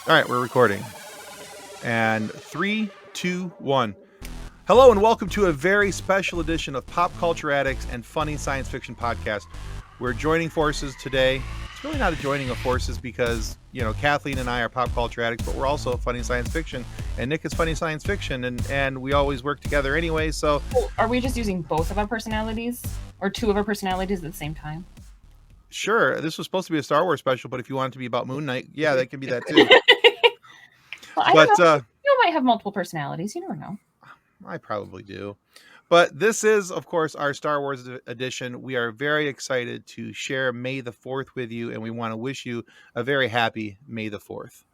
All right, we're recording. And 3, 2, 1. Hello and welcome to a very special edition of Pop Culture Addicts and Funny Science Fiction Podcast. We're joining forces today. It's really not a joining of forces because, Kathleen and I are pop culture addicts, but we're also funny science fiction. And Nick is funny science fiction, and we always work together anyway, so... Are we just using both of our personalities? Or two of our personalities at the same time? Sure, this was supposed to be a Star Wars special, but if you want it to be about Moon Knight, yeah, that can be that too. Well, I don't know. You might have multiple personalities. You never know. I probably do. But this is, of course, our Star Wars edition. We are very excited to share May the 4th with you, and we want to wish you a very happy May the 4th.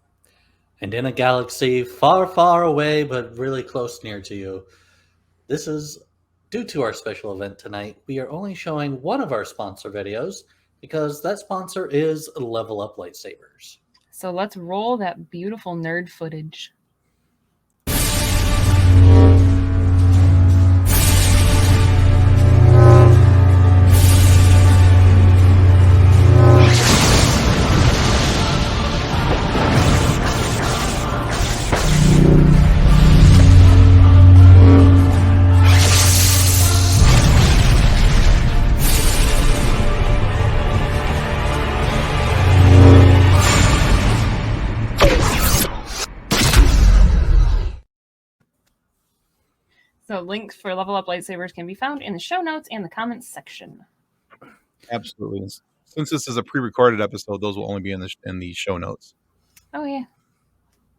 And in a galaxy far, far away, but really close near to you, this is due to our special event tonight. We are only showing one of our sponsor videos because that sponsor is Level Up Lightsabers. So let's roll that beautiful nerd footage. So links for Level Up Lightsabers can be found in the show notes and the comments section. Absolutely. Since this is a pre-recorded episode, those will only be in the show notes. Oh, yeah.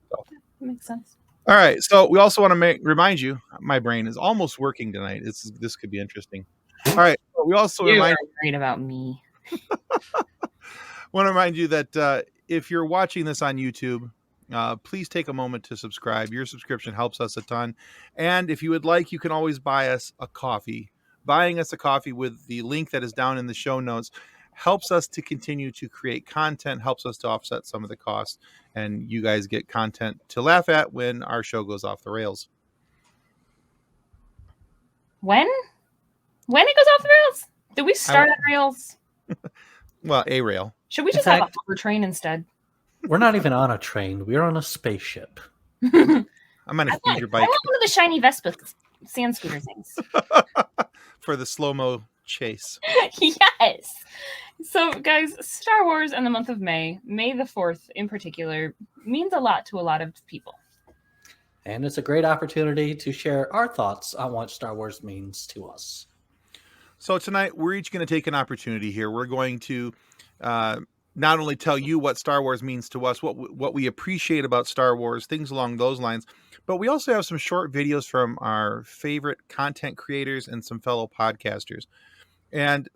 So. That makes sense. All right. So we also want to remind you, my brain is almost working tonight. This could be interesting. All right. We also worried about me. Want to remind you that if you're watching this on YouTube, please take a moment to subscribe. Your subscription helps us a ton. And if you would like, you can always buy us a coffee. Buying us a coffee with the link that is down in the show notes helps us to continue to create content, helps us to offset some of the costs. And you guys get content to laugh at when our show goes off the rails. When? When it goes off the rails? Did we start on rails? Well, a rail. Should we just have a hover train instead? We're not even on a train. We're on a spaceship. I'm going to feed your bike. I want one of the shiny Vespa sand scooter things. For the slow-mo chase. Yes. So, guys, Star Wars in the month of May the 4th in particular, means a lot to a lot of people. And it's a great opportunity to share our thoughts on what Star Wars means to us. So tonight, we're each going to take an opportunity here. We're going to... not only tell you what Star Wars means to us, what we appreciate about Star Wars, things along those lines, but we also have some short videos from our favorite content creators and some fellow podcasters. And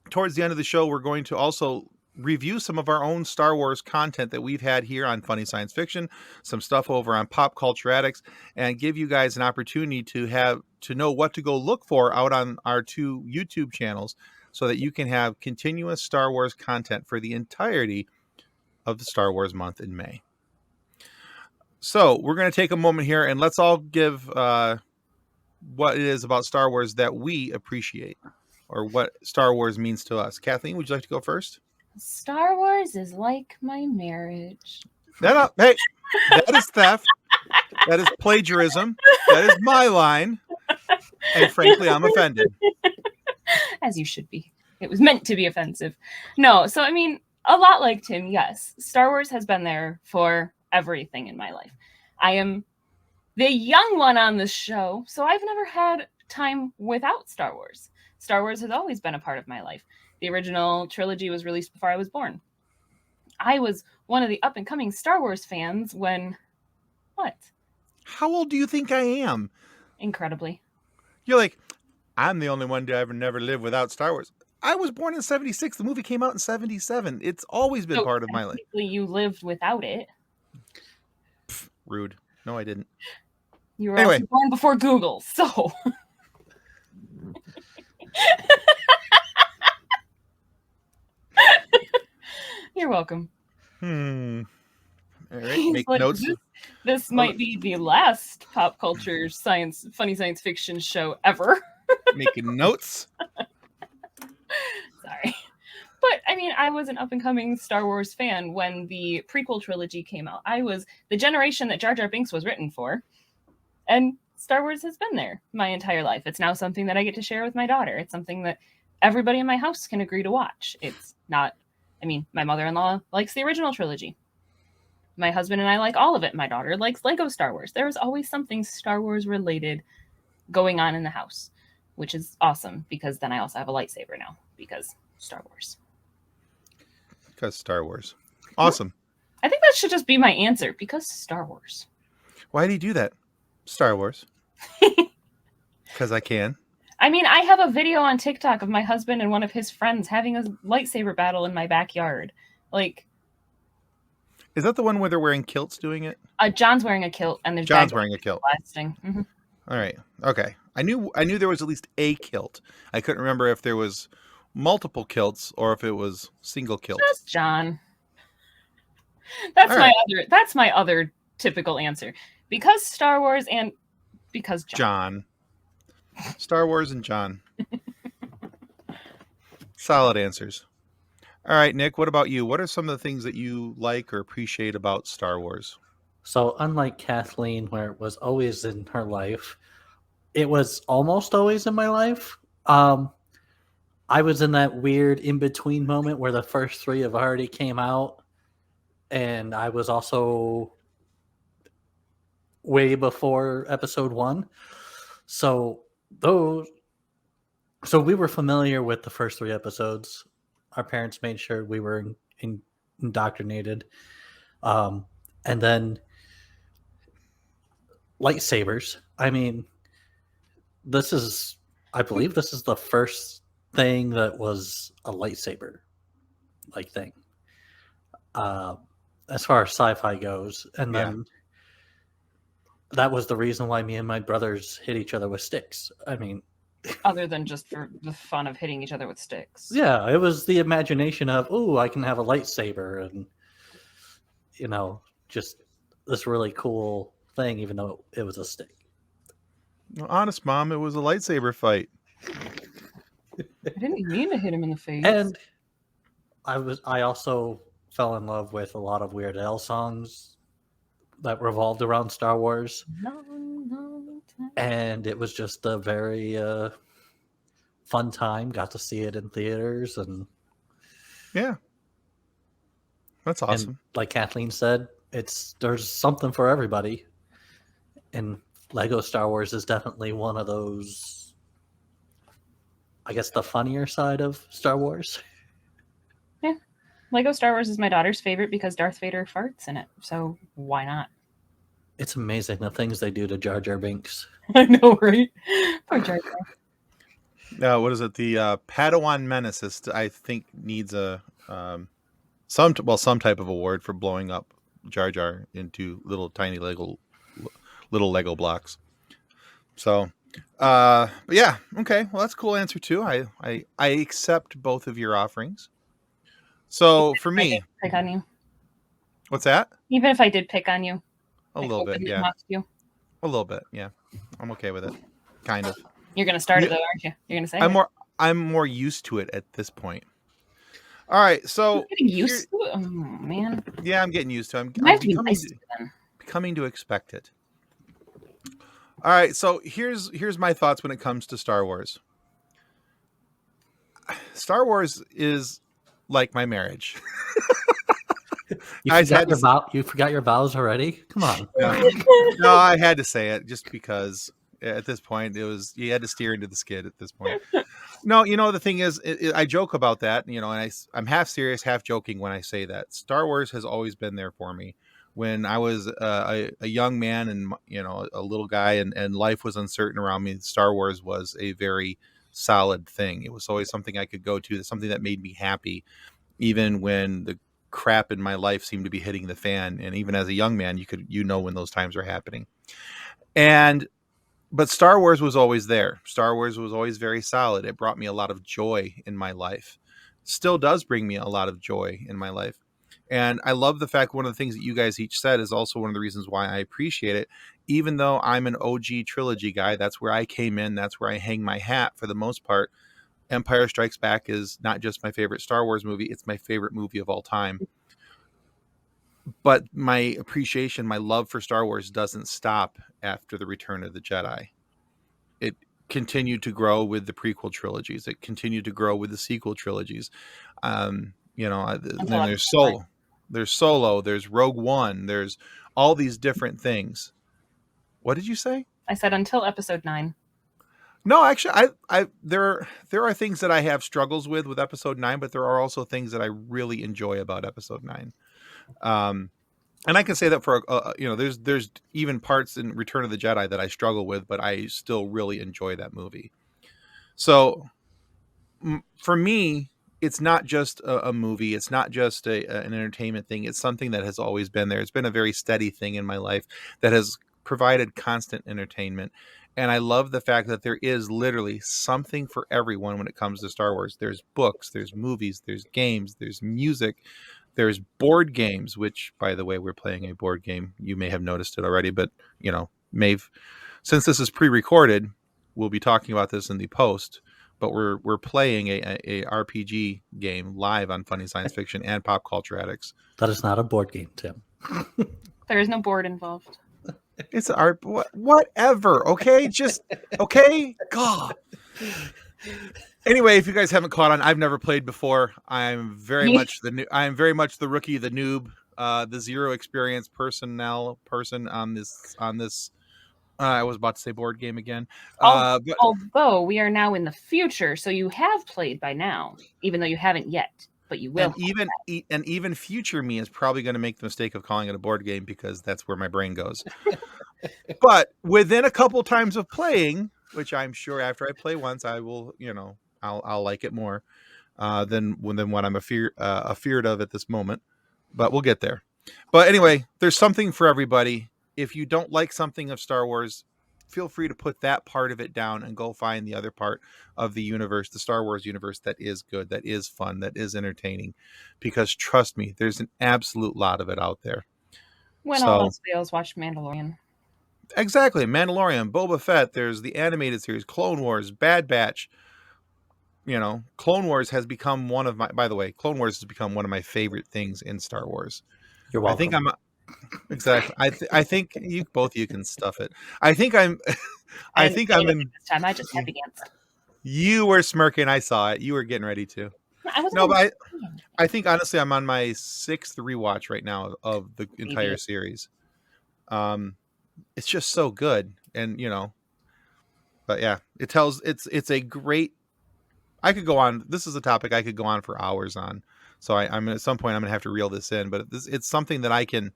towards the end of the show, we're going to also review some of our own Star Wars content that we've had here on Funny Science Fiction, some stuff over on Pop Culture Addicts, and give you guys an opportunity to know what to go look for out on our two YouTube channels, so that you can have continuous Star Wars content for the entirety of the Star Wars month in May. So we're going to take a moment here and let's all give what it is about Star Wars that we appreciate, or what Star Wars means to us. Kathleen, would you like to go first? Star Wars is like my marriage. Hey, that is theft. That is plagiarism. That is my line. And frankly, I'm offended. As you should be. It was meant to be offensive. No, so I mean, a lot like Tim, yes. Star Wars has been there for everything in my life. I am the young one on the show, so I've never had time without Star Wars. Star Wars has always been a part of my life. The original trilogy was released before I was born. I was one of the up-and-coming Star Wars fans when... What? How old do you think I am? Incredibly. You're like... I'm the only one to ever never live without Star Wars. I was born in 76. The movie came out in 77. It's always been part of my life. You lived without it. Pff, rude. No, I didn't. You were also born before Google, so... You're welcome. All right, make notes. This might be the last pop culture funny science fiction show ever. Making notes. Sorry. But I mean, I was an up and coming Star Wars fan when the prequel trilogy came out. I was the generation that Jar Jar Binks was written for, and Star Wars has been there my entire life. It's now something that I get to share with my daughter. It's something that everybody in my house can agree to watch. It's not, I mean, my mother-in-law likes the original trilogy. My husband and I like all of it. My daughter likes Lego Star Wars. There is always something Star Wars related going on in the house, which is awesome because then I also have a lightsaber now because Star Wars. Because Star Wars. Awesome. I think that should just be my answer because Star Wars. Why do you do that? Star Wars. Because I can. I mean, I have a video on TikTok of my husband and one of his friends having a lightsaber battle in my backyard. Like, is that the one where they're wearing kilts doing it? John's wearing a kilt and there's John's wearing a kilt. Blasting. Mm-hmm. All right. Okay. I knew there was at least a kilt. I couldn't remember if there was multiple kilts or if it was single kilt. Just John. That's my other typical answer. Because Star Wars and because John. Star Wars and John. Solid answers. All right, Nick, what about you? What are some of the things that you like or appreciate about Star Wars? So unlike Kathleen, where it was always in her life, it was almost always in my life. I was in that weird in-between moment where the first three have already came out, and I was also way before episode 1. So we were familiar with the first 3 episodes. Our parents made sure we were indoctrinated. And then lightsabers. I mean, I believe this is the first thing that was a lightsaber like thing. As far as sci-fi goes. And then that was the reason why me and my brothers hit each other with sticks. I mean, other than just for the fun of hitting each other with sticks. Yeah, it was the imagination of, I can have a lightsaber and, just this really cool thing, even though it was a stick. Well, honest, Mom, it was a lightsaber fight. I didn't mean to hit him in the face. And I also fell in love with a lot of Weird Al songs that revolved around Star Wars. And it was just a very fun time. Got to see it in theaters. And yeah, that's awesome. And like Kathleen said, there's something for everybody. And Lego Star Wars is definitely one of those, I guess, the funnier side of Star Wars. Yeah. Lego Star Wars is my daughter's favorite because Darth Vader farts in it. So why not? It's amazing the things they do to Jar Jar Binks. I know, right? Poor Jar Jar. What is it? The Padawan Menace, I think, needs some type of award for blowing up Jar Jar into little tiny Lego blocks. So, but yeah, okay. Well, that's a cool answer too. I accept both of your offerings. So for me, pick on you. What's that? Even if I did pick on you. A little bit, yeah. A little bit, yeah. I'm okay with it, kind of. You're gonna start it though, aren't you? You're gonna say I'm more used to it at this point. All right, so you're getting used to it. Oh man. Yeah, I'm getting used to it. I'm becoming to expect it. All right, so here's my thoughts when it comes to Star Wars. Star Wars is like my marriage. You forgot your vows already? Come on. No, I had to say it just because at this point you had to steer into the skid at this point. No, the thing is, I joke about that, and I'm half serious, half joking when I say that. Star Wars has always been there for me. When I was a young man and, a little guy and life was uncertain around me, Star Wars was a very solid thing. It was always something I could go to, something that made me happy, even when the crap in my life seemed to be hitting the fan. And even as a young man, when those times are happening. But Star Wars was always there. Star Wars was always very solid. It brought me a lot of joy in my life. Still does bring me a lot of joy in my life. And I love the fact one of the things that you guys each said is also one of the reasons why I appreciate it. Even though I'm an OG trilogy guy, that's where I came in. That's where I hang my hat for the most part. Empire Strikes Back is not just my favorite Star Wars movie, it's my favorite movie of all time. But my appreciation, my love for Star Wars doesn't stop after the Return of the Jedi. It continued to grow with the prequel trilogies. It continued to grow with the sequel trilogies. Then there's Solo, there's Rogue One, there's all these different things. What did you say? I said until episode 9. No, actually, there are things that I have struggles with episode 9, but there are also things that I really enjoy about episode 9. And I can say that for there's even parts in Return of the Jedi that I struggle with, but I still really enjoy that movie. So for me, it's not just a movie. It's not just an entertainment thing. It's something that has always been there. It's been a very steady thing in my life that has provided constant entertainment. And I love the fact that there is literally something for everyone when it comes to Star Wars. There's books, there's movies, there's games, there's music, there's board games, which, by the way, we're playing a board game. You may have noticed it already, but, since this is pre-recorded, we'll be talking about this in the post, but we're playing a RPG game live on Funny Science Fiction and Pop Culture Addicts. That is not a board game, Tim. There is no board involved. It's art, whatever. Okay, okay. God. Anyway, if you guys haven't caught on, I've never played before. I'm very much the rookie, the noob, the zero experience person on this. I was about to say board game again. Although we are now in the future, so you have played by now, even though you haven't yet. But you will. And even future me is probably going to make the mistake of calling it a board game because that's where my brain goes. But within a couple times of playing, which I'm sure after I play once, I will, I'll like it more than what I'm afeared of at this moment. But we'll get there. But anyway, there's something for everybody. If you don't like something of Star Wars, feel free to put that part of it down and go find the other part of the universe, the Star Wars universe, that is good, that is fun, that is entertaining. Because trust me, there's an absolute lot of it out there. When all else fails, watch Mandalorian. Exactly. Mandalorian, Boba Fett, there's the animated series, Clone Wars, Bad Batch. Clone Wars has become one of my favorite things in Star Wars. You're welcome. Exactly. I think both of you can stuff it. I think I'm in this time. I just had against. You were smirking. I saw it. You were getting ready to. But I think honestly, I'm on my 6th rewatch right now of the entire series. It's just so good, and but yeah, it's a great. I could go on. This is a topic I could go on for hours on. So I'm at some point I'm gonna have to reel this in, but it's something that I can.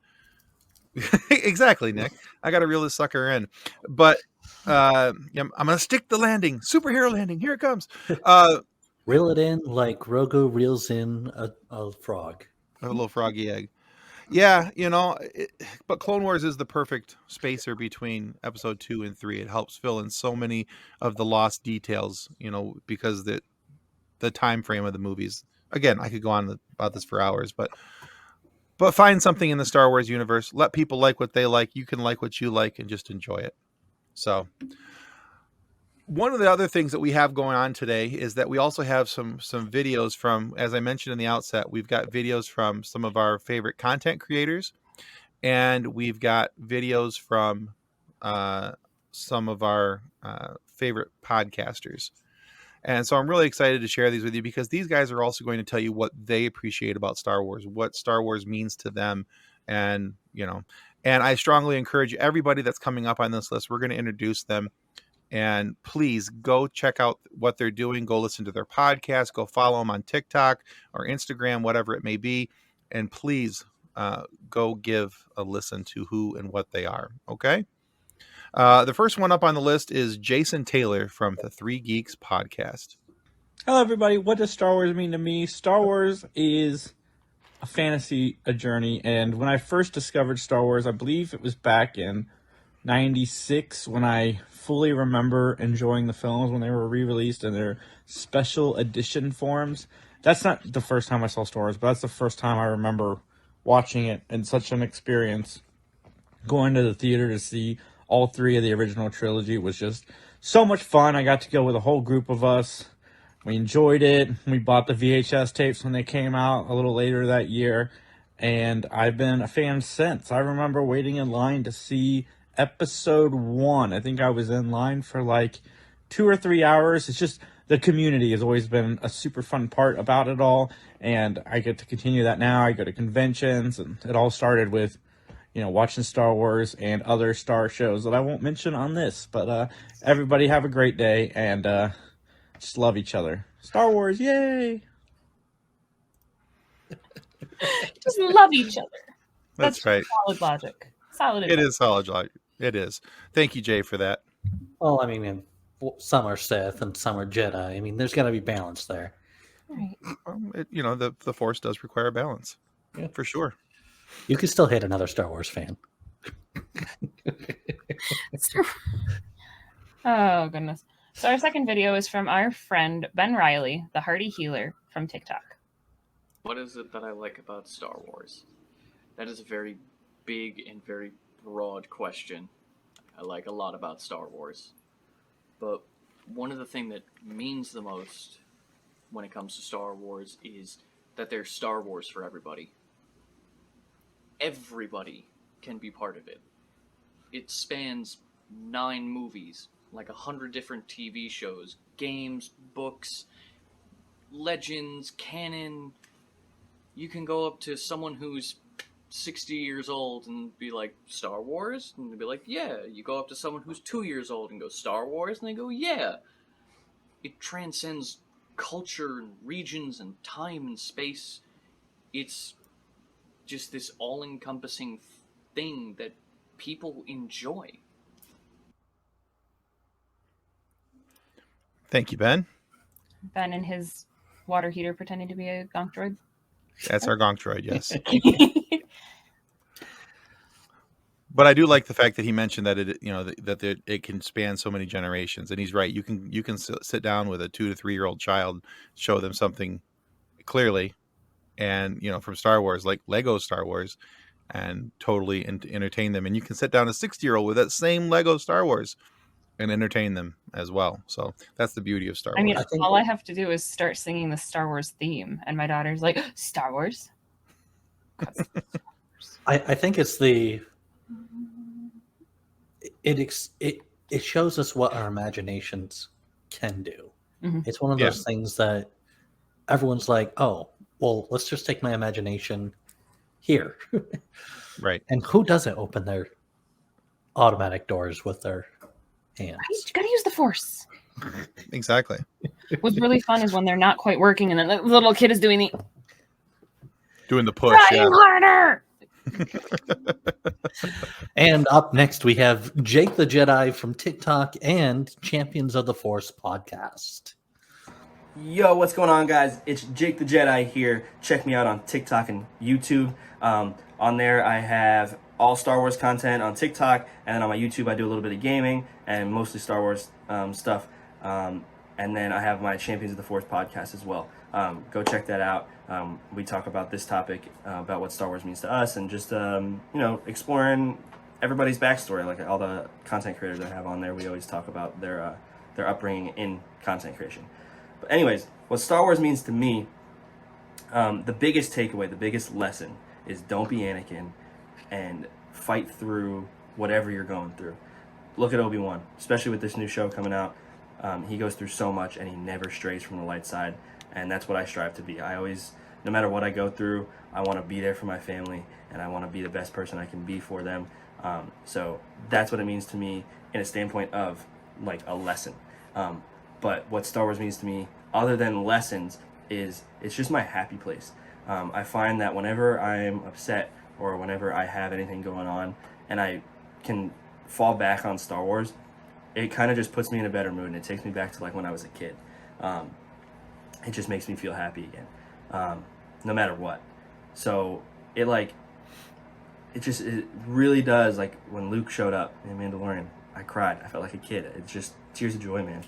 Exactly, Nick. I got to reel this sucker in, but I'm gonna stick the landing, superhero landing. Here it comes. Reel it in like Grogu reels in a frog, a little froggy egg. Yeah, but Clone Wars is the perfect spacer between episode 2 and 3. It helps fill in so many of the lost details, because the time frame of the movies. Again, I could go on about this for hours, but find something in the Star Wars universe. Let people like what they like. You can like what you like and just enjoy it. So one of the other things that we have going on today is that we also have some videos from, as I mentioned in the outset, we've got videos from some of our favorite content creators, and we've got videos from some of our favorite podcasters. And so I'm really excited to share these with you because these guys are also going to tell you what they appreciate about Star Wars, what Star Wars means to them. And, and I strongly encourage everybody that's coming up on this list, we're going to introduce them. And please go check out what they're doing. Go listen to their podcast. Go follow them on TikTok or Instagram, whatever it may be. And please go give a listen to who and what they are. Okay? The first one up on the list is Jason Taylor from the Three Geeks podcast. Hello, everybody. What does Star Wars mean to me? Star Wars is a fantasy, a journey. And when I first discovered Star Wars, I believe it was back in 96 when I fully remember enjoying the films when they were re-released in their special edition forms. That's not the first time I saw Star Wars, but that's the first time I remember watching it and such an experience. Going to the theater to see all 3 of the original trilogy was just so much fun. I got to go with a whole group of us. We enjoyed it. We bought the VHS tapes when they came out a little later that year, and I've been a fan since. I remember waiting in line to see episode 1. I think I was in line for like 2 or 3 hours. It's just the community has always been a super fun part about it all, and I get to continue that now. I go to conventions, and it all started with watching Star Wars and other Star shows that I won't mention on this. But everybody have a great day, and just love each other. Star Wars, yay! Just love each other. That's right. Solid logic. Solid It advice. is solid logic. It is. Thank you, Jay, for that. Well, I mean, some are Sith and some are Jedi. I mean, there's got to be balance there. Right. The Force does require balance. Yeah. For sure. You can still hate another Star Wars fan. Oh, goodness. So our second video is from our friend Ben Riley, the Hardy Healer from TikTok. What is it that I like about Star Wars? That is a very big and very broad question. I like a lot about Star Wars. But one of the things that means the most when it comes to Star Wars is that there's Star Wars for everybody. Everybody can be part of it. It spans 9 movies, like 100 different TV shows, games, books, legends, canon. You can go up to someone who's 60 years old and be like, Star Wars? And they'd be like, yeah. You go up to someone who's 2 years old and go, Star Wars? And they go, yeah. It transcends culture and regions and time and space. It's just this all-encompassing thing that people enjoy. Thank you, Ben. Ben and his water heater pretending to be a gonk droid. That's our gonk droid, yes. But I do like the fact that he mentioned that it can span so many generations, and he's right. You can sit down with a 2 to 3 year old child, show them something clearly, and from Star Wars, like Lego Star Wars, and totally entertain them. And you can sit down a 60-year-old with that same Lego Star Wars and entertain them as well. So that's the beauty of Star Wars. I mean, all I have to do is start singing the Star Wars theme, and my daughter's like, Star Wars? I think it's it shows us what our imaginations can do. Mm-hmm. It's one of those things that everyone's like, oh, well, let's just take my imagination here. Right. And who doesn't open their automatic doors with their hands? Right? You gotta use the Force. Exactly. What's really fun is when they're not quite working and then the little kid is doing the push. harder. And up next, we have Jake the Jedi from TikTok and Champions of the Force podcast. Yo, what's going on, guys? It's Jake the Jedi here. Check me out on TikTok and YouTube. On there, I have all Star Wars content on TikTok, and then on my YouTube, I do a little bit of gaming and mostly Star Wars stuff. And then I have my Champions of the Force podcast as well. Go check that out. We talk about this topic, about what Star Wars means to us, and just exploring everybody's backstory. Like all the content creators I have on there, we always talk about their upbringing in content creation. But anyways, what Star Wars means to me, the biggest takeaway, the biggest lesson is don't be Anakin and fight through whatever you're going through. Look at Obi-Wan, especially with this new show coming out. He goes through so much and he never strays from the light side. And that's what I strive to be. I always, no matter what I go through, I want to be there for my family and I want to be the best person I can be for them. So that's what it means to me in a standpoint of like a lesson. But what Star Wars means to me, other than lessons, is it's just my happy place. I find that whenever I'm upset or whenever I have anything going on and I can fall back on Star Wars, it kind of just puts me in a better mood and it takes me back to like when I was a kid. It just makes me feel happy again, no matter what. So it really does. Like when Luke showed up in Mandalorian, I cried. I felt like a kid. It's just tears of joy, man.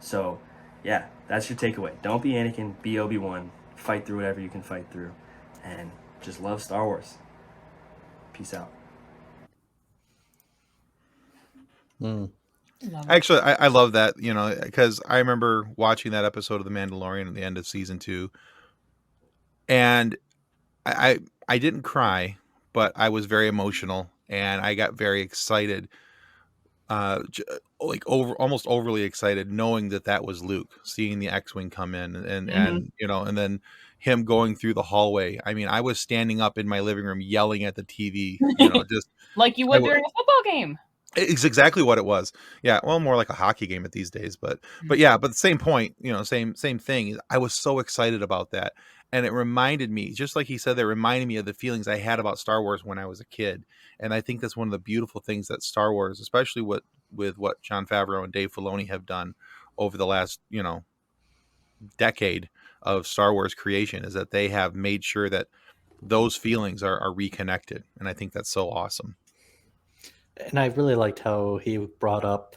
So yeah, that's your takeaway. Don't be Anakin, be Obi-Wan, fight through whatever you can fight through, and just love Star Wars. Peace out. Love it. Actually, I love that, because I remember watching that episode of The Mandalorian at the end of season 2, and I didn't cry, but I was very emotional and I got very excited, like almost overly excited, knowing that was Luke, seeing the X-wing come in, and and then him going through the hallway. I mean, I was standing up in my living room yelling at the TV, just Like you would during a football game. it's exactly what it was. Yeah, well, more like a hockey game at these days, but the same point, same thing. I was so excited about that, and it reminded me, just like he said, that reminded me of the feelings I had about Star Wars when I was a kid. And I think that's one of the beautiful things that Star Wars, especially with what Jon Favreau and Dave Filoni have done over the last decade of Star Wars creation, is that they have made sure that those feelings are reconnected, and I think that's so awesome. And I really liked how he brought up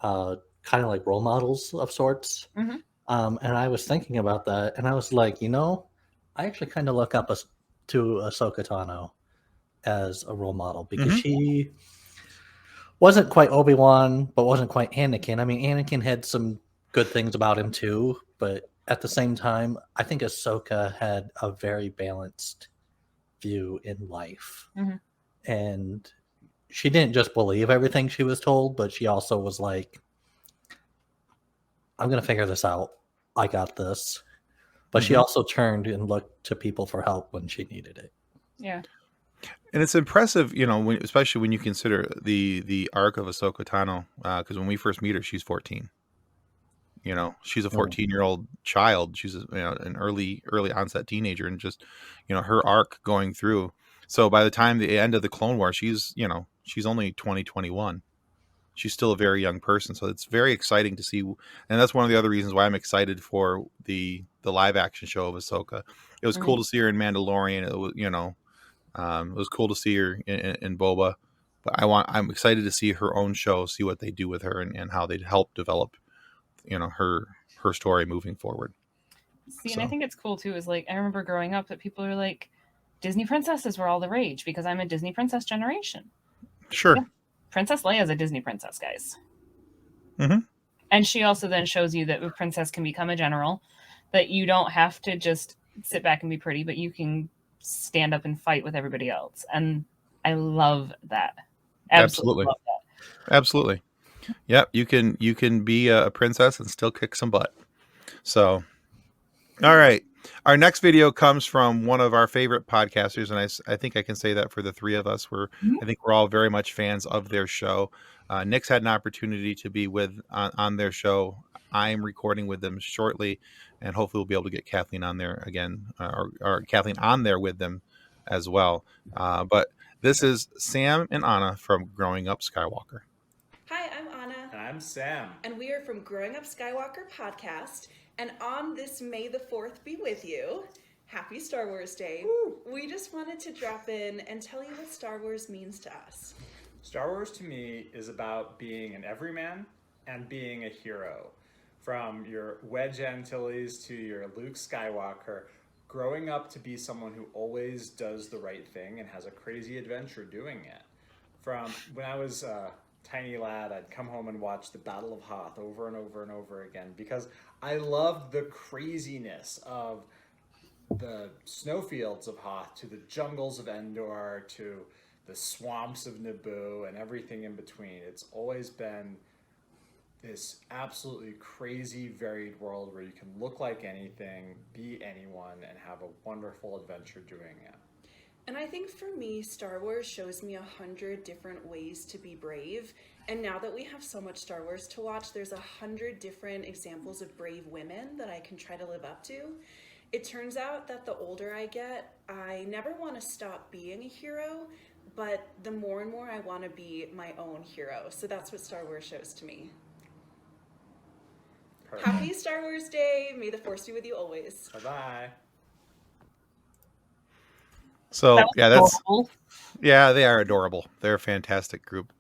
kind of like role models of sorts. Mhm. And I was thinking about that, and I was like, I actually kind of look up to Ahsoka Tano as a role model, because she wasn't quite Obi-Wan, but wasn't quite Anakin. I mean, Anakin had some good things about him too, but at the same time, I think Ahsoka had a very balanced view in life. And she didn't just believe everything she was told, but she also was like, I'm going to figure this out. I got this. But she also turned and looked to people for help when she needed it. Yeah. And it's impressive, especially when you consider the arc of Ahsoka Tano, because when we first meet her, she's 14. She's a 14-year-old child. She's an early onset teenager, and just her arc going through. So by the time the end of the Clone War, she's only 20, 21. She's still a very young person, so it's very exciting to see, and that's one of the other reasons why I'm excited for the live action show of Ahsoka. It was cool to see her in Mandalorian. It was it was cool to see her in Boba, but I'm excited to see her own show, see what they do with her, and how they help develop her story moving forward. See, and I think it's cool too, is like, I remember growing up that people are like, Disney princesses were all the rage, because I'm a Disney princess generation. Sure. Yeah. Princess Leia is a Disney princess, guys. And she also then shows you that a princess can become a general, that you don't have to just sit back and be pretty, but you can stand up and fight with everybody else. And I love that. Absolutely love that. Absolutely. Yep, you can be a princess and still kick some butt. So, all right. Our next video comes from one of our favorite podcasters, and I think I can say that for the three of us. I think we're all very much fans of their show. Nick's had an opportunity to be on their show. I'm recording with them shortly, and hopefully we'll be able to get Kathleen on there again, or Kathleen on there with them as well. But this is Sam and Anna from Growing Up Skywalker. Hi, I'm Anna. And I'm Sam. And we are from Growing Up Skywalker podcast. And on this May the 4th be with you, happy Star Wars Day. Woo. We just wanted to drop in and tell you what Star Wars means to us. Star Wars to me is about being an everyman and being a hero. From your Wedge Antilles to your Luke Skywalker, growing up to be someone who always does the right thing and has a crazy adventure doing it. From when I was a tiny lad, I'd come home and watch the Battle of Hoth over and over and over again, because I loved the craziness of the snowfields of Hoth to the jungles of Endor to the swamps of Naboo and everything in between. It's always been this absolutely crazy, varied world where you can look like anything, be anyone, and have a wonderful adventure doing it. And I think for me, Star Wars shows me 100 different ways to be brave. And now that we have so much Star Wars to watch, there's 100 different examples of brave women that I can try to live up to. It turns out that the older I get, I never want to stop being a hero, but the more and more I want to be my own hero. So that's what Star Wars shows to me. Perfect. Happy Star Wars Day. May the Force be with you always. Bye-bye. So yeah, Adorable. they are adorable. They're a fantastic group.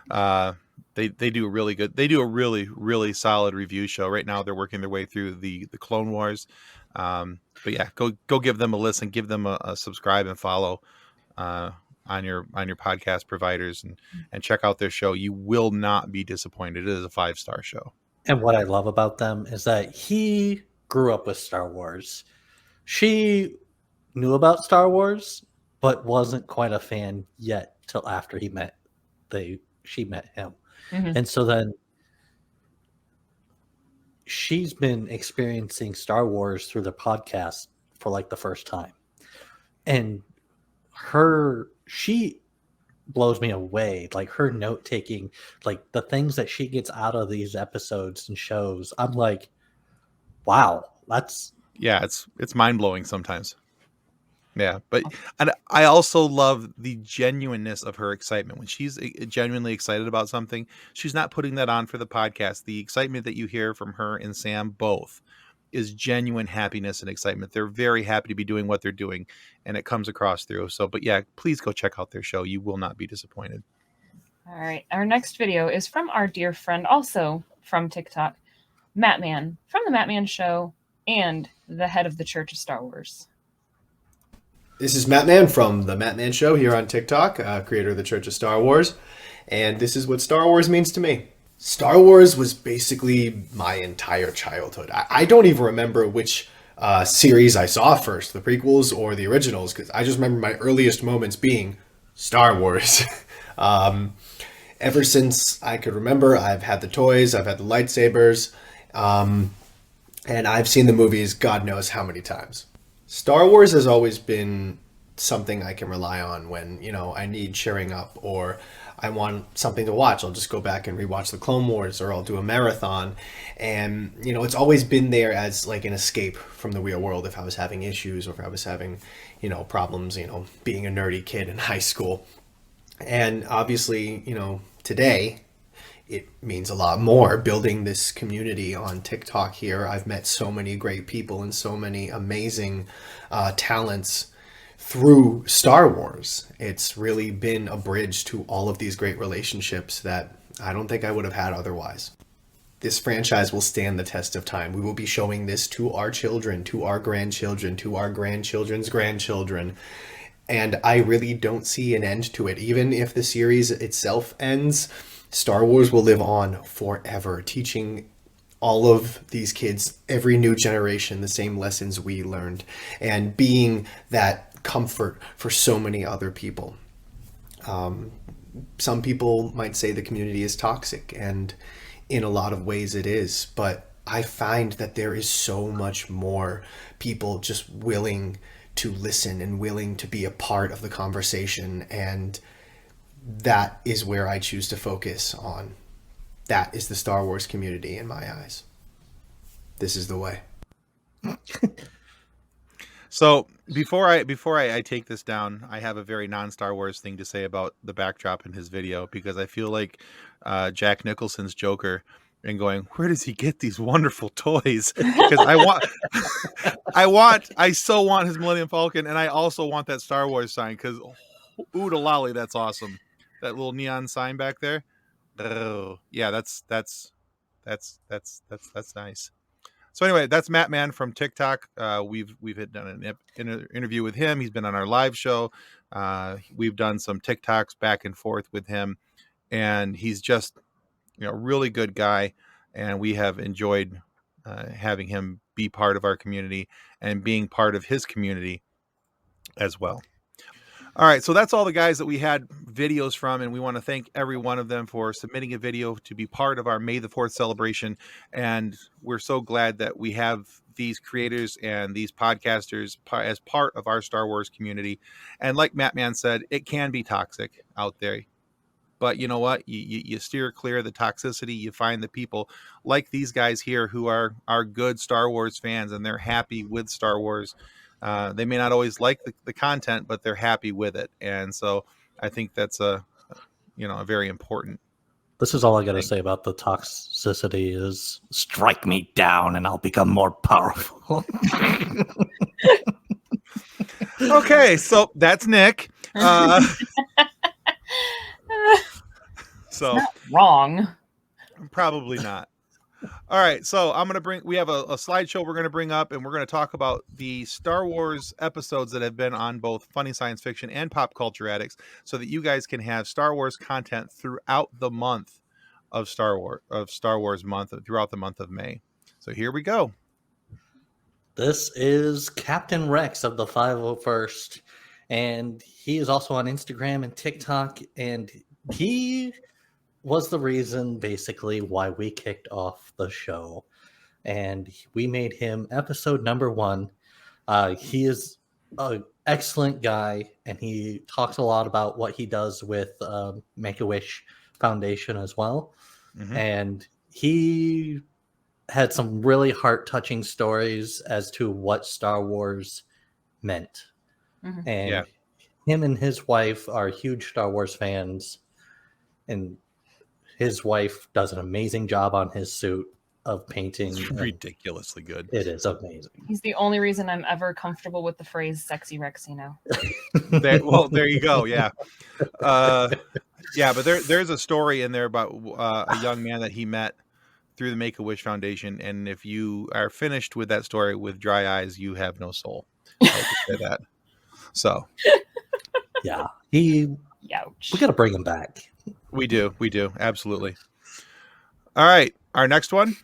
They do really good. They do a really, really solid review show. Right now they're working their way through the Clone Wars. But yeah, go give them a listen, give them a subscribe and follow. on your podcast providers and check out their show. You will not be disappointed. It is a 5-star show. And what I love about them is that he grew up with Star Wars. She knew about Star Wars, but wasn't quite a fan yet till after she met him. Mhm. And so then she's been experiencing Star Wars through the podcast for like the first time. And she blows me away. Like her note taking, like the things that she gets out of these episodes and shows. I'm like, wow, it's mind blowing sometimes. Yeah, but and I also love the genuineness of her excitement when she's genuinely excited about something. She's not putting that on for the podcast. The excitement that you hear from her and Sam both is genuine happiness and excitement. They're very happy to be doing what they're doing, and it comes across through. So, but yeah, please go check out their show. You will not be disappointed. All right. Our next video is from our dear friend, also from TikTok, Matman, from the Matman Show and the head of the Church of Star Wars. This is Matman from the Matman Show here on TikTok, creator of the Church of Star Wars, and this is what Star Wars means to me. Star Wars was basically my entire childhood. I don't even remember which series I saw first, the prequels or the originals, because I just remember my earliest moments being Star Wars. Ever since I could remember, I've had the toys, I've had the lightsabers, and I've seen the movies God knows how many times. Star Wars has always been something I can rely on when, I need cheering up or I want something to watch. I'll just go back and rewatch the Clone Wars, or I'll do a marathon. And, it's always been there as like an escape from the real world if I was having issues or if I was having, problems, being a nerdy kid in high school. And obviously, today it means a lot more building this community on TikTok here. I've met so many great people and so many amazing talents through Star Wars. It's really been a bridge to all of these great relationships that I don't think I would have had otherwise. This franchise will stand the test of time. We will be showing this to our children, to our grandchildren, to our grandchildren's grandchildren. And I really don't see an end to it. Even if the series itself ends, Star Wars will live on forever, teaching all of these kids, every new generation, the same lessons we learned, and being that comfort for so many other people. Some people might say the community is toxic, and in a lot of ways it is, but I find that there is so much more people just willing to listen and willing to be a part of the conversation, and that is where I choose to focus on. That is the Star Wars community in my eyes. This is the way. So before I take this down, I have a very non-Star Wars thing to say about the backdrop in his video, because I feel like Jack Nicholson's Joker and going, where does he get these wonderful toys? Because I so want his Millennium Falcon, and I also want that Star Wars sign, because oodle lolly, that's awesome. That little neon sign back there. Oh, yeah, that's nice. So anyway, that's Matman from TikTok. We've done an interview with him. He's been on our live show. We've done some TikToks back and forth with him, and he's just a really good guy. And we have enjoyed having him be part of our community and being part of his community as well. All right, so that's all the guys that we had videos from, and we want to thank every one of them for submitting a video to be part of our May the 4th celebration. And we're so glad that we have these creators and these podcasters as part of our Star Wars community. And like Matman said, it can be toxic out there. But you know what? You steer clear of the toxicity. You find the people like these guys here who are good Star Wars fans, and they're happy with Star Wars. They may not always like the content, but they're happy with it. And so I think that's a very important. This is all I got to say about the toxicity is strike me down and I'll become more powerful. Okay, so that's Nick. So not wrong. Probably not. All right, so we have a slideshow we're gonna bring up, and we're gonna talk about the Star Wars episodes that have been on both Funny Science Fiction and Pop Culture Addicts, so that you guys can have Star Wars content throughout the month of Star Wars month, throughout the month of May. So here we go. This is Captain Rex of the 501st, and he is also on Instagram and TikTok, and he was the reason basically why we kicked off the show, and we made him episode number 1. He is an excellent guy, and he talks a lot about what he does with Make-A-Wish Foundation as well. Mhm. And he had some really heart-touching stories as to what Star Wars meant. Mhm. And Yeah. him and his wife are huge Star Wars fans, and his wife does an amazing job on his suit of painting. It's and ridiculously good. It is amazing. He's the only reason I'm ever comfortable with the phrase "sexy Rexy" now. There you go. Yeah. Yeah, but there's a story in there about a young man that he met through the Make-A-Wish Foundation, and if you are finished with that story with dry eyes, you have no soul. I like to say that. So Yeah, Youch. we got to bring him back. we do, absolutely. All right, our next one.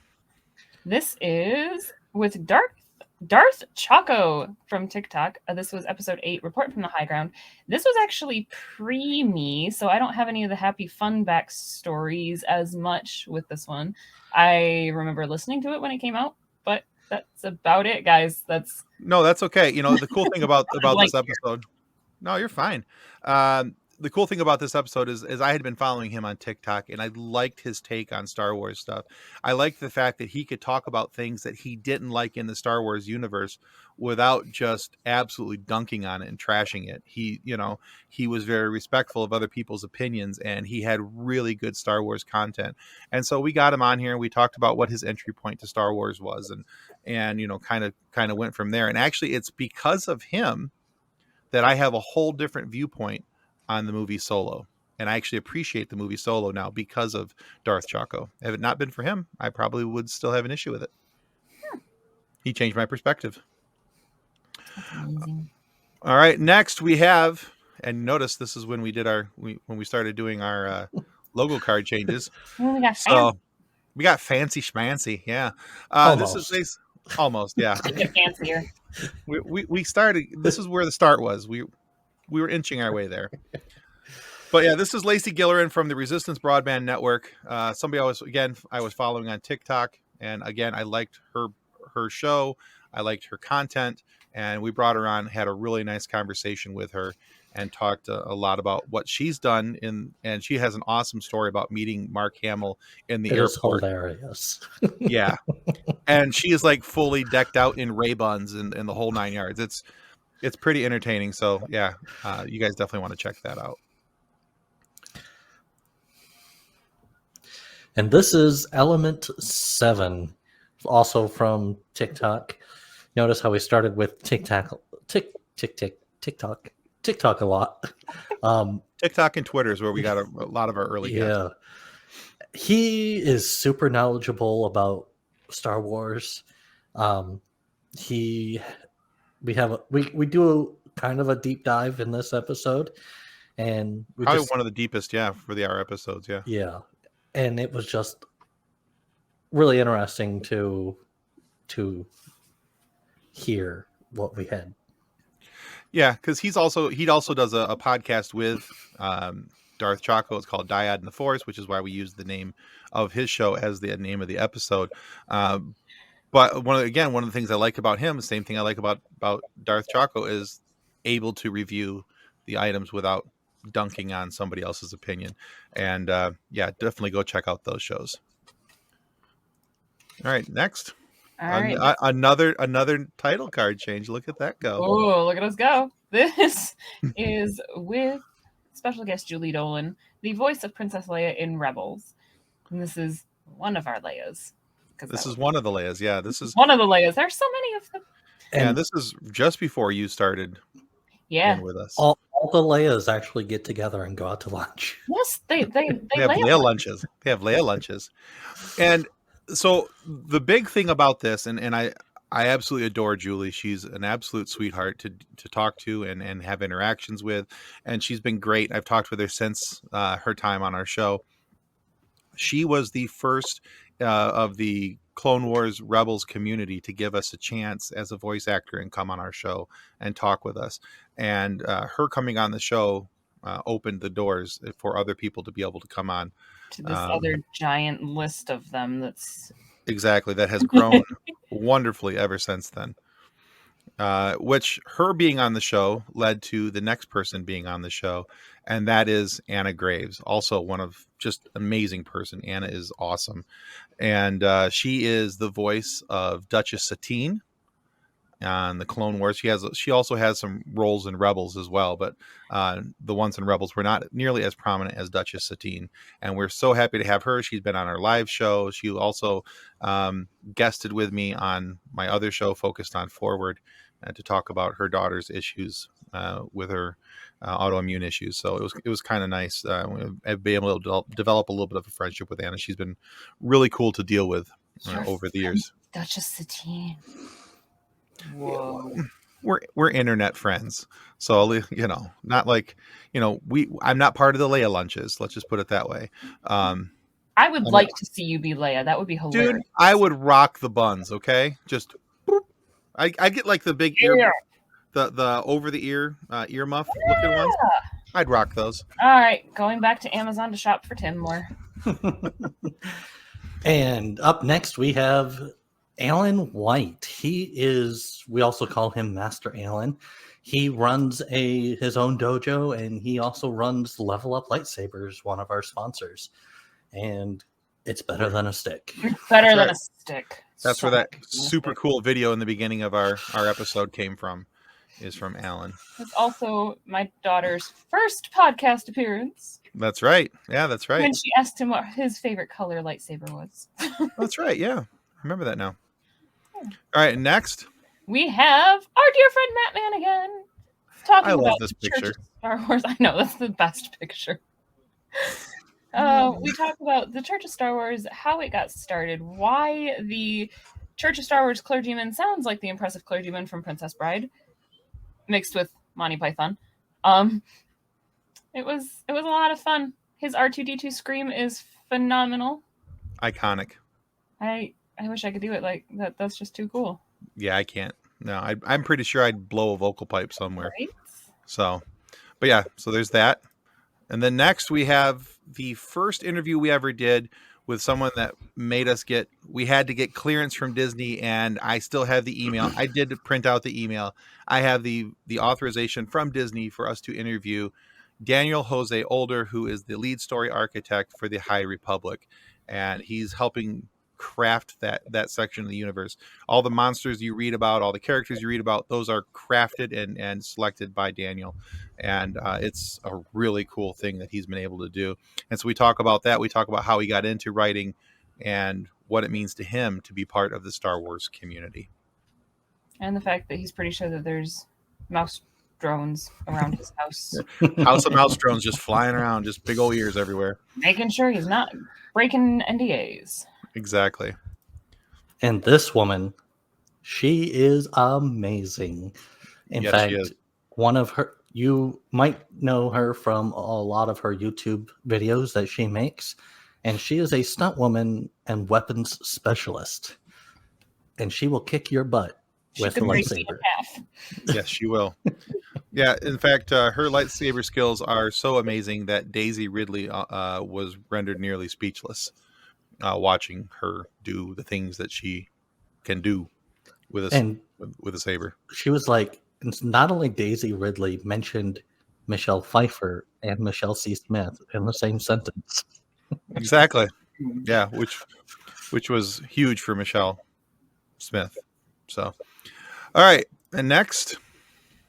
This is with Darth Choco from TikTok. This was episode 8, Report from the High Ground. This was actually pre-me, so I don't have any of the happy fun backstories as much with this one. I remember listening to it when it came out, but that's about it, guys. That's okay. You know, the cool thing about Like this episode. No, you're fine. The cool thing about this episode is I had been following him on TikTok, and I liked his take on Star Wars stuff. I liked the fact that he could talk about things that he didn't like in the Star Wars universe without just absolutely dunking on it and trashing it. He was very respectful of other people's opinions, and he had really good Star Wars content. And so we got him on here, and we talked about what his entry point to Star Wars was, and kind of went from there. And actually, it's because of him that I have a whole different viewpoint on the movie Solo. And I actually appreciate the movie Solo now because of Darth Choco. If it not been for him, I probably would still have an issue with it. He changed my perspective. amazing. All right, next we have, and notice this is when we did when we started doing our logo card changes. Oh, we got So we got fancy schmancy. Yeah. This is almost, yeah. get fancier. We started, this is where the start was. We were inching our way there. But yeah, this is Lacey Gillerin from the Resistance Broadband Network. Somebody I was following on TikTok, and again, I liked her show. I liked her content, and we brought her on, had a really nice conversation with her, and talked a lot about what she's done and she has an awesome story about meeting Mark Hamill in the airport. It is hilarious. Yeah. And she is like fully decked out in Ray-Bans and the whole 9 yards. It's pretty entertaining. So yeah, you guys definitely want to check that out. And this is Element 7, also from TikTok. Notice how we started with TikTok a lot. TikTok and Twitter is where we got a lot of our early guests. Yeah. He is super knowledgeable about Star Wars. We do kind of a deep dive in this episode, and Probably one of the deepest, for our episodes, yeah. Yeah. And it was just really interesting to hear what we had. Yeah, because he also does a podcast with Darth Choco. It's called Dyad in the Force, which is why we use the name of his show as the name of the episode. But one of the things I like about him, the same thing I like about Darth Choco, is able to review the items without dunking on somebody else's opinion. And definitely go check out those shows. All right, next. All right. Another title card change. Look at that go. Oh, look at us go. This is with special guest Julie Dolan, the voice of Princess Leia in Rebels. And this is one of our Leias. This is one of the Leias. Yeah, this is one of the Leias. There's so many of them. And this is just before you started with us. All the Leias actually get together and go out to lunch. Yes, they have Leia lunches. They have Leia lunches. And So the big thing about this, and I absolutely adore Julie. She's an absolute sweetheart to talk to and have interactions with, and she's been great. I've talked with her since her time on our show. She was the first of the Clone Wars Rebels community to give us a chance as a voice actor and come on our show and talk with us. And her coming on the show opened the doors for other people to be able to come on. To this other giant list of them that's Exactly. That has grown wonderfully ever since then. Which her being on the show led to the next person being on the show, and that is Anna Graves, also one of just amazing person. Anna is awesome, and she is the voice of Duchess Satine on the Clone Wars. She also has some roles in Rebels as well, but the ones in Rebels were not nearly as prominent as Duchess Satine, and we're so happy to have her. She's been on our live show. She also guested with me on my other show, focused on Forward, to talk about her daughter's issues with her autoimmune issues. So it was kind of nice. I've been able to develop a little bit of a friendship with Anna. She's been really cool to deal with over the years. Duchess Satine. Whoa. We're internet friends, so not like I'm not part of the Leia lunches. Let's just put it that way. I would like to see you be Leia. That would be hilarious. Dude, I would rock the buns. Okay, just boop. I get like the big ear, the over the ear earmuff looking ones. I'd rock those. All right, going back to Amazon to shop for Tim more. And up next we have Alan White. We also call him Master Alan. He runs his own dojo, and he also runs Level Up Lightsabers, one of our sponsors. And it's better than a stick. It's better than a stick. That's where that super cool video in the beginning of our episode came from, is from Alan. It's also my daughter's first podcast appearance. That's right. Yeah, that's right. When she asked him what his favorite color lightsaber was. That's right. Yeah. I remember that now. All right, next we have our dear friend Matman again, talking about this the picture. Church of Star Wars. I know, that's the best picture. We talk about the Church of Star Wars, how it got started, why the Church of Star Wars clergyman sounds like the impressive clergyman from Princess Bride, mixed with Monty Python. It was a lot of fun. His R2-D2 scream is phenomenal. Iconic. I wish I could do it like that. That's just too cool. Yeah, I can't. No, I'm pretty sure I'd blow a vocal pipe somewhere. Right? So, but yeah, so there's that. And then next we have the first interview we ever did with someone that made us we had to get clearance from Disney, and I still have the email. I did print out the email. I have the authorization from Disney for us to interview Daniel Jose Older, who is the lead story architect for the High Republic. And he's helping craft that section of the universe. All the monsters you read about, all the characters you read about, those are crafted and selected by Daniel, and it's a really cool thing that he's been able to do. And so we talk about that. We talk about how he got into writing and what it means to him to be part of the Star Wars community, and the fact that he's pretty sure that there's mouse drones around his house. House of mouse drones just flying around, just big old ears everywhere, making sure he's not breaking NDAs. Exactly. And this woman, she is amazing. In fact, one of you might know her from a lot of her YouTube videos that she makes. And she is a stunt woman and weapons specialist. And she will kick your butt with a lightsaber. Yes, she will. Yeah, in fact, her lightsaber skills are so amazing that Daisy Ridley was rendered nearly speechless. Watching her do the things that she can do with a saber. She was like, not only Daisy Ridley mentioned Michelle Pfeiffer and Michelle C. Smith in the same sentence. Exactly. Yeah, which was huge for Michelle Smith. So, all right, and next.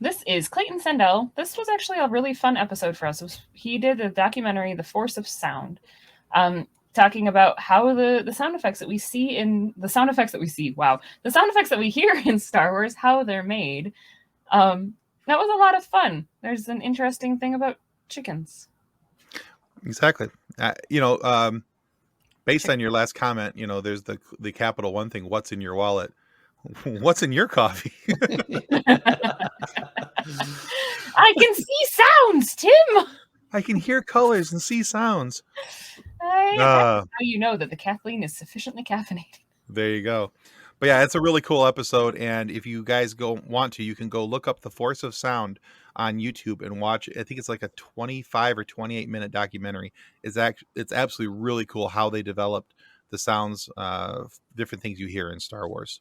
This is Clayton Sandell. This was actually a really fun episode for us. He did a documentary, The Force of Sound. Talking about how the sound effects that we see the sound effects that we hear in Star Wars, how they're made. That was a lot of fun. There's an interesting thing about chickens. Exactly. Based on your last comment, there's the Capital One thing. What's in your wallet? What's in your coffee? I can see sounds, Tim. I can hear colors and see sounds. That's how you know that the Kathleen is sufficiently caffeinated. There you go. But yeah, it's a really cool episode. And if you guys want to, you can go look up The Force of Sound on YouTube and watch. I think it's like a 25 or 28-minute documentary. It's absolutely really cool how they developed the sounds, different things you hear in Star Wars.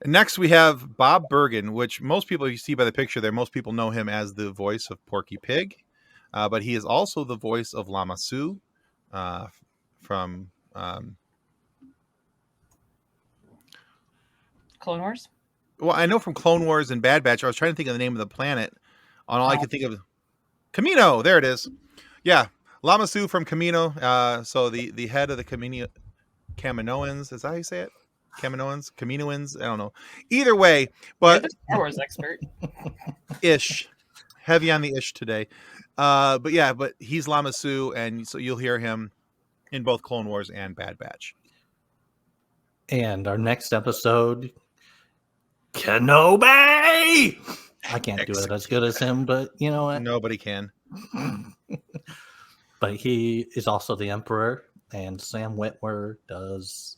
And next we have Bob Bergen, which most people, you see by the picture there, most people know him as the voice of Porky Pig. But he is also the voice of Lamazu from Clone Wars? Well, I know from Clone Wars and Bad Batch. I was trying to think of the name of the planet. All I could think of Camino. There it is. Yeah, Lamazu from Camino. So the head of the Kaminoans. Is that how you say it? Kaminoans. I don't know. Either way, but You're the Star Wars expert. Ish. Heavy on the ish today. But he's Lamazu, and so you'll hear him in both Clone Wars and Bad Batch. And our next episode, Kenobi! I can't do it as good as him, but you know what? Nobody can. But he is also the Emperor, and Sam Witwer does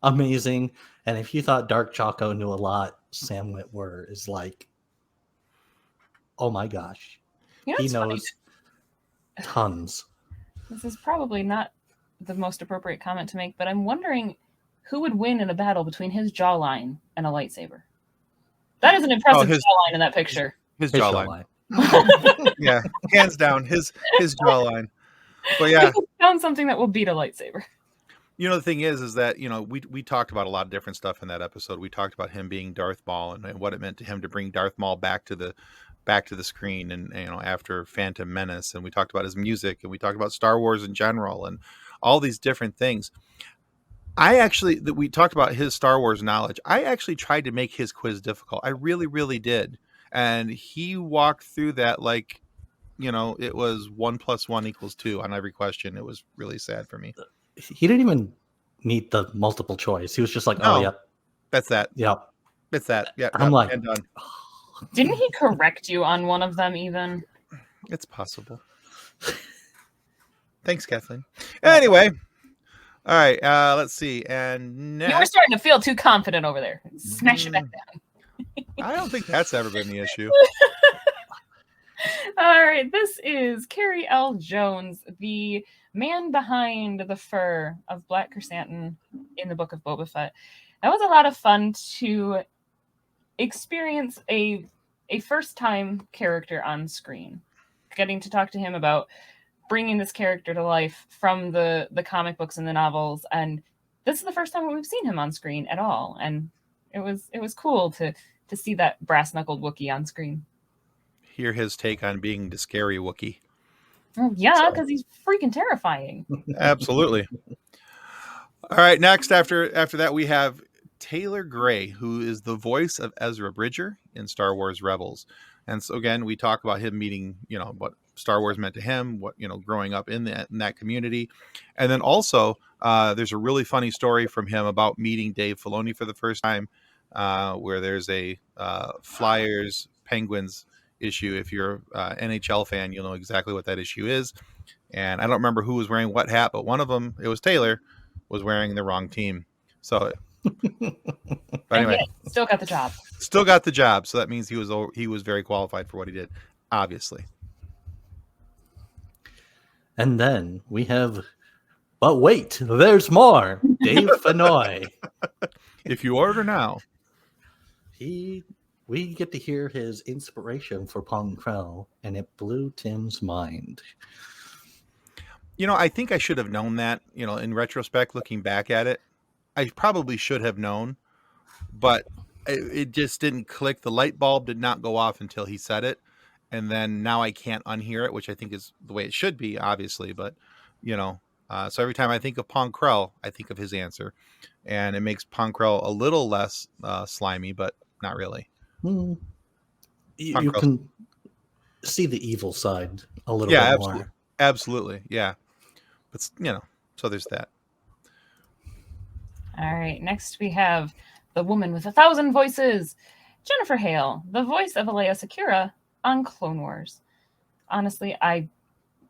amazing. And if you thought Darth Choco knew a lot, Sam Witwer is like, oh my gosh. He knows tons. This is probably not the most appropriate comment to make, but I'm wondering who would win in a battle between his jawline and a lightsaber. That is an impressive jawline in that picture. His jawline. Yeah, hands down, his jawline. But yeah, found something that will beat a lightsaber. The thing is that we talked about a lot of different stuff in that episode. We talked about him being Darth Maul and what it meant to him to bring Darth Maul back to the screen, and after Phantom Menace, and we talked about his music, and we talked about Star Wars in general, and all these different things. We talked about his Star Wars knowledge. I actually tried to make his quiz difficult. I really, really did. And he walked through that like, it was 1 + 1 = 2 on every question. It was really sad for me. He didn't even need the multiple choice. He was just like, No, oh, yep. That's that. Yep. It's that. Yeah. I'm like, and done. Didn't he correct you on one of them even? It's possible. Thanks, Kathleen. Anyway. All right, let's see. And next... You were starting to feel too confident over there. Smash it back down. I don't think that's ever been the issue. All right, this is Carrie L. Jones, the man behind the fur of Black Chrysanthemum in the Book of Boba Fett. That was a lot of fun to experience a first-time character on screen. Getting to talk to him about bringing this character to life from the comic books and the novels, and this is the first time we've seen him on screen at all, and it was cool to see that brass-knuckled Wookiee on screen. Hear his take on being the scary Wookiee. Oh, yeah, because he's freaking terrifying. Absolutely. All right, next after that we have Taylor Gray, who is the voice of Ezra Bridger in Star Wars Rebels. And so again, we talk about him meeting, what Star Wars meant to him, what, growing up in that community. And then also there's a really funny story from him about meeting Dave Filoni for the first time, where there's a Flyers Penguins issue. If you're an NHL fan, you'll know exactly what that issue is. And I don't remember who was wearing what hat, but one of them, it was Taylor, was wearing the wrong team. So but anyway, still got the job. Still got the job. So that means he was very qualified for what he did, obviously. And then we have, but wait, there's more. Dave Fennoy. If you order now. We get to hear his inspiration for Pong Krell, and it blew Tim's mind. I think I should have known that, in retrospect, looking back at it. I probably should have known, but it just didn't click. The light bulb did not go off until he said it. And then now I can't unhear it, which I think is the way it should be, obviously. But, so every time I think of Pong Krell, I think of his answer. And it makes Pong Krell a little less slimy, but not really. You can see the evil side a little bit more. Absolutely. Yeah. But, So there's that. All right. Next, we have the woman with 1,000 voices, Jennifer Hale, the voice of Alea Sakura on Clone Wars. Honestly, I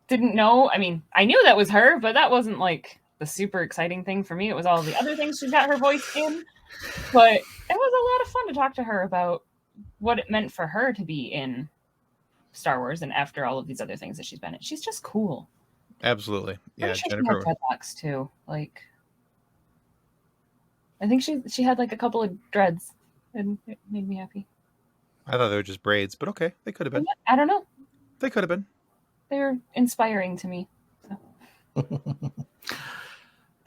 didn't know. I mean, I knew that was her, but that wasn't like the super exciting thing for me. It was all the other things she got her voice in. But it was a lot of fun to talk to her about what it meant for her to be in Star Wars and after all of these other things that she's been in. She's just cool. Absolutely. Yeah, Pretty sure Jennifer. she had dreadlocks too. Like, I think she had like a couple of dreads, and it made me happy. I thought they were just braids, but okay, they could have been. I don't know. They could have been. They were inspiring to me. So.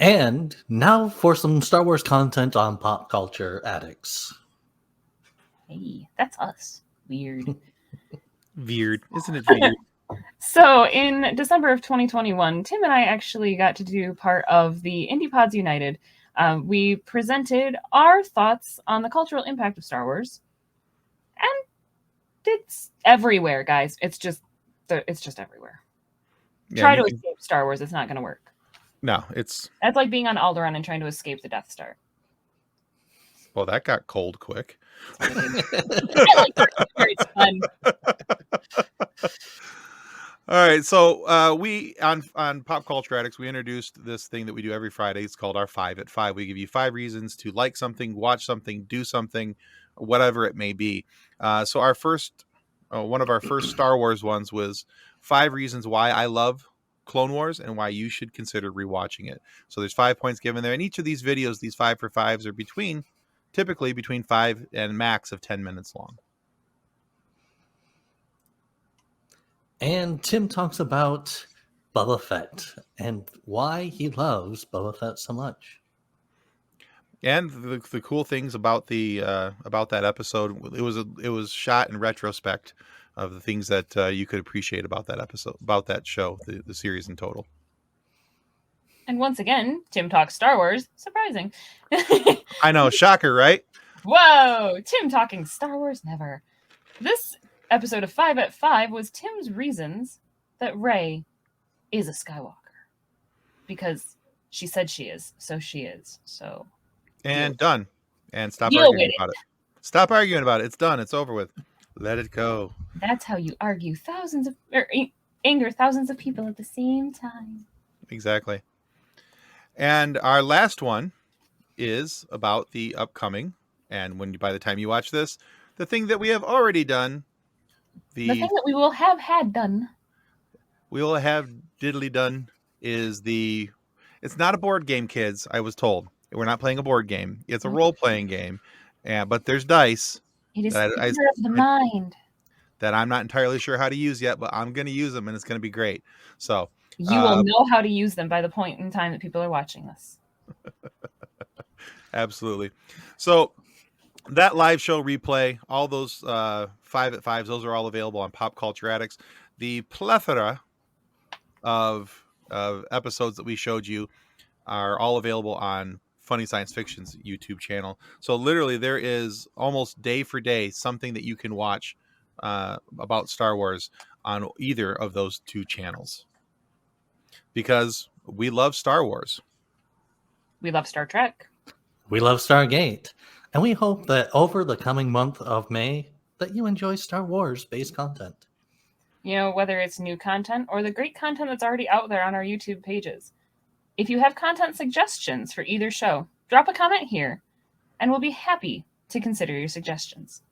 And now for some Star Wars content on Pop Culture Addicts. Hey, that's us. Weird. Weird. Isn't it weird? So in December of 2021, Tim and I actually got to do part of the Indie Pods United. We presented our thoughts on the cultural impact of Star Wars. And it's everywhere, guys. It's just everywhere. Yeah, Try to escape Star Wars. It's not going to work. No, it's... That's like being on Alderaan and trying to escape the Death Star. Well, that got cold quick. It's fun. All right, so we on Pop Culture Addicts, we introduced this thing that we do every Friday. It's called our 5 at 5. We give you 5 reasons to like something, watch something, do something, whatever it may be. So our first, one of our first Star Wars ones was 5 reasons why I love Clone Wars and why you should consider rewatching it. So there's 5 points given there, and each of these videos, these 5 for 5s, are typically between 5 and max of 10 minutes long. And Tim talks about Boba Fett and why he loves Boba Fett so much. And the cool things about that episode, it was shot in retrospect of the things that you could appreciate about that episode, about that show, the series in total. And once again, Tim talks Star Wars. Surprising. I know, shocker, right? Whoa, Tim talking Star Wars never. This episode of 5 at 5 was Tim's reasons that Rey is a Skywalker. Because she said she is, so she is. So. And done. And stop Deal arguing with about it. Stop arguing about it. It's done. It's over with. Let it go. That's how you argue anger thousands of people at the same time. Exactly. And our last one is about the upcoming, and by the time you watch this, the thing that we have already done, the thing that we will have had done. We will have diddly done is it's not a board game, kids. I was told we're not playing a board game. It's a role-playing game, but there's dice. It is theater of the mind. That I'm not entirely sure how to use yet, but I'm going to use them, and it's going to be great. So you will know how to use them by the point in time that people are watching this. Absolutely. So that live show replay, all those 5 at 5s, those are all available on Pop Culture Addicts. The plethora of episodes that we showed you are all available on Funny Science Fiction's YouTube channel. So literally there is almost day for day something that you can watch about Star Wars on either of those 2 channels. Because we love Star Wars. We love Star Trek. We love Stargate. And we hope that over the coming month of May that you enjoy Star Wars-based content. You know, whether it's new content or the great content that's already out there on our YouTube pages. If you have content suggestions for either show, drop a comment here, and we'll be happy to consider your suggestions.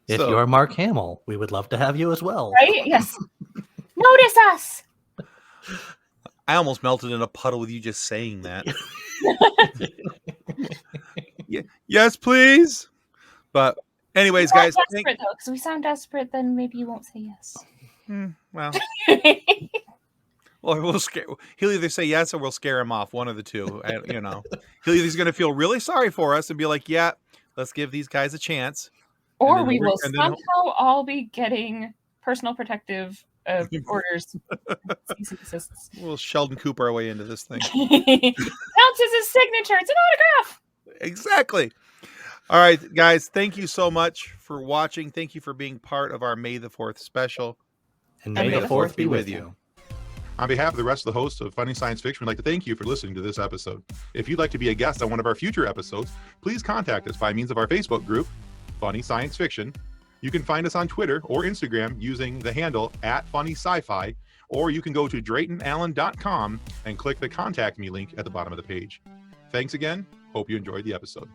If you're Mark Hamill, we would love to have you as well. Right? Yes. Notice us! I almost melted in a puddle with you just saying that. Yes, please. But anyways, guys. Desperate, though, because we sound desperate, then maybe you won't say yes. Well, we'll scare. He'll either say yes or we'll scare him off. One of the two. He's going to feel really sorry for us and be like, "Yeah, let's give these guys a chance." Or we will somehow all be getting personal protective orders. We'll Sheldon Cooper our way into this thing. Counts as his signature. It's an autograph. Exactly. All right, guys. Thank you so much for watching. Thank you for being part of our May the 4th special. And May the 4th be with you. On behalf of the rest of the hosts of Funny Science Fiction, we'd like to thank you for listening to this episode. If you'd like to be a guest on one of our future episodes, please contact us by means of our Facebook group, Funny Science Fiction. You can find us on Twitter or Instagram using the handle @FunnySci-Fi, or you can go to DraytonAllen.com and click the Contact Me link at the bottom of the page. Thanks again. Hope you enjoyed the episode.